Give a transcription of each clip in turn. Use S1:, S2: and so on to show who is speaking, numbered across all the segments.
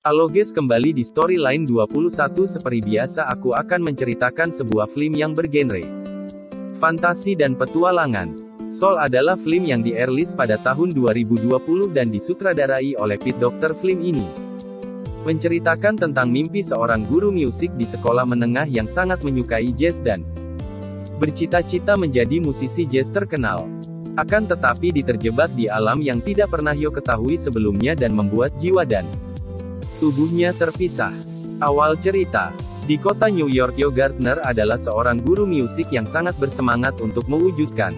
S1: Halo guys, kembali di Storyline 21. Seperti biasa aku akan menceritakan sebuah film yang bergenre fantasi dan petualangan. Soul adalah film yang di-release pada tahun 2020 dan disutradarai oleh Pete Docter. Film ini menceritakan tentang mimpi seorang guru musik di sekolah menengah yang sangat menyukai jazz dan bercita-cita menjadi musisi jazz terkenal. Akan tetapi terjebak di alam yang tidak pernah Yo ketahui sebelumnya dan membuat jiwa dan tubuhnya terpisah. Awal cerita. Di kota New York, Yo Gardner adalah seorang guru musik yang sangat bersemangat untuk mewujudkan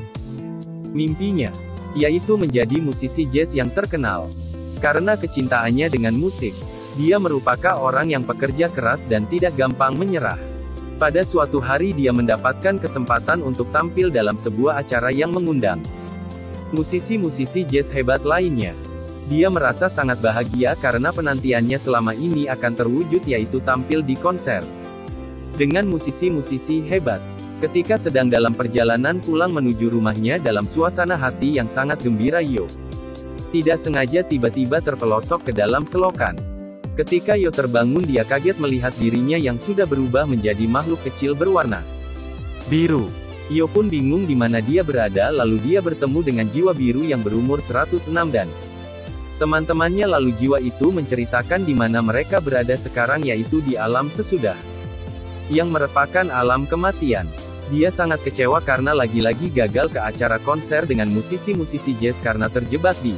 S1: mimpinya, yaitu menjadi musisi jazz yang terkenal. Karena kecintaannya dengan musik, dia merupakan orang yang pekerja keras dan tidak gampang menyerah. Pada suatu hari dia mendapatkan kesempatan untuk tampil dalam sebuah acara yang mengundang musisi-musisi jazz hebat lainnya. Dia merasa sangat bahagia karena penantiannya selama ini akan terwujud, yaitu tampil di konser dengan musisi-musisi hebat. Ketika sedang dalam perjalanan pulang menuju rumahnya dalam suasana hati yang sangat gembira, Yo tidak sengaja tiba-tiba terpelosok ke dalam selokan. Ketika Yo terbangun, dia kaget melihat dirinya yang sudah berubah menjadi makhluk kecil berwarna biru. Yo pun bingung di mana dia berada, lalu dia bertemu dengan jiwa biru yang berumur 106 dan teman-temannya. Lalu jiwa itu menceritakan di mana mereka berada sekarang, yaitu di alam sesudah, yang merupakan alam kematian. Dia sangat kecewa karena lagi-lagi gagal ke acara konser dengan musisi-musisi jazz karena terjebak di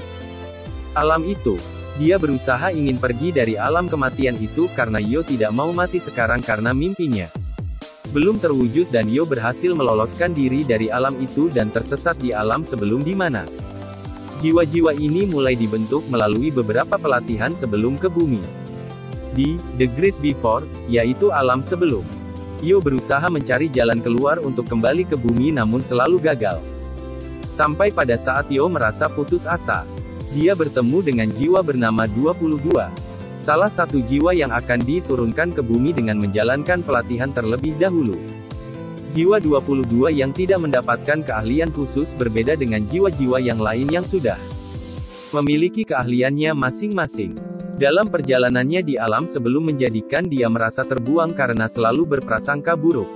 S1: alam itu. Dia berusaha ingin pergi dari alam kematian itu karena Yo tidak mau mati sekarang karena mimpinya belum terwujud, dan Yo berhasil meloloskan diri dari alam itu dan tersesat di alam sebelum di mana jiwa-jiwa ini mulai dibentuk melalui beberapa pelatihan sebelum ke bumi. Di The Great Before, yaitu alam sebelum, Yo berusaha mencari jalan keluar untuk kembali ke bumi namun selalu gagal. Sampai pada saat Yo merasa putus asa, dia bertemu dengan jiwa bernama 22. Salah satu jiwa yang akan diturunkan ke bumi dengan menjalankan pelatihan terlebih dahulu. Jiwa 22 yang tidak mendapatkan keahlian khusus berbeda dengan jiwa-jiwa yang lain yang sudah memiliki keahliannya masing-masing. Dalam perjalanannya di alam sebelum menjadikan dia merasa terbuang karena selalu berprasangka buruk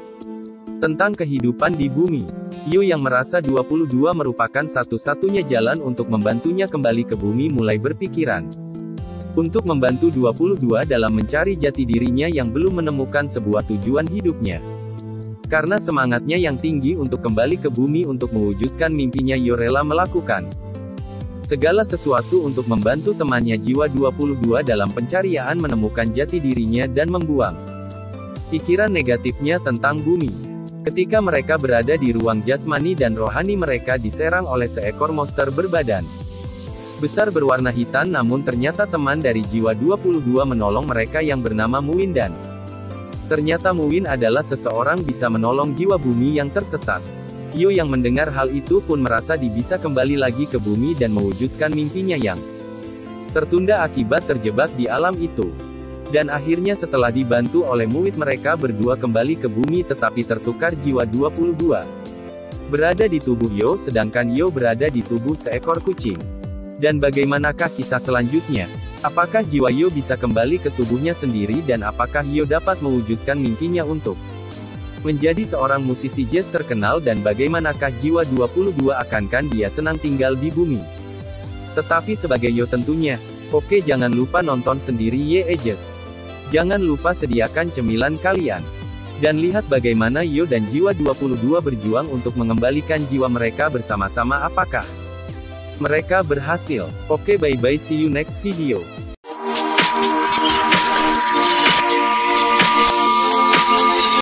S1: tentang kehidupan di bumi. Yo yang merasa 22 merupakan satu-satunya jalan untuk membantunya kembali ke bumi mulai berpikiran untuk membantu 22 dalam mencari jati dirinya yang belum menemukan sebuah tujuan hidupnya. Karena semangatnya yang tinggi untuk kembali ke bumi untuk mewujudkan mimpinya, Yo rela melakukan segala sesuatu untuk membantu temannya jiwa 22 dalam pencarian menemukan jati dirinya dan membuang pikiran negatifnya tentang bumi. Ketika mereka berada di ruang jasmani dan rohani, mereka diserang oleh seekor monster berbadan besar berwarna hitam, namun ternyata teman dari jiwa 22 menolong mereka yang bernama Muin, dan ternyata Muin adalah seseorang bisa menolong jiwa bumi yang tersesat. Yo yang mendengar hal itu pun merasa bisa kembali lagi ke bumi dan mewujudkan mimpinya yang tertunda akibat terjebak di alam itu. Dan akhirnya setelah dibantu oleh Muin, mereka berdua kembali ke bumi, tetapi tertukar jiwa 22 berada di tubuh Yo, sedangkan Yo berada di tubuh seekor kucing. Dan bagaimanakah kisah selanjutnya? Apakah jiwa Yo bisa kembali ke tubuhnya sendiri, dan apakah Yo dapat mewujudkan mimpinya untuk menjadi seorang musisi jazz terkenal, dan bagaimanakah jiwa 22 akankah dia senang tinggal di bumi? Tetapi sebagai Yo tentunya. Oke, jangan lupa nonton sendiri Ye Jazz. Jangan lupa sediakan cemilan kalian. Dan lihat bagaimana Yo dan jiwa 22 berjuang untuk mengembalikan jiwa mereka bersama-sama. Apakah mereka berhasil? Oke, bye-bye, see you next video.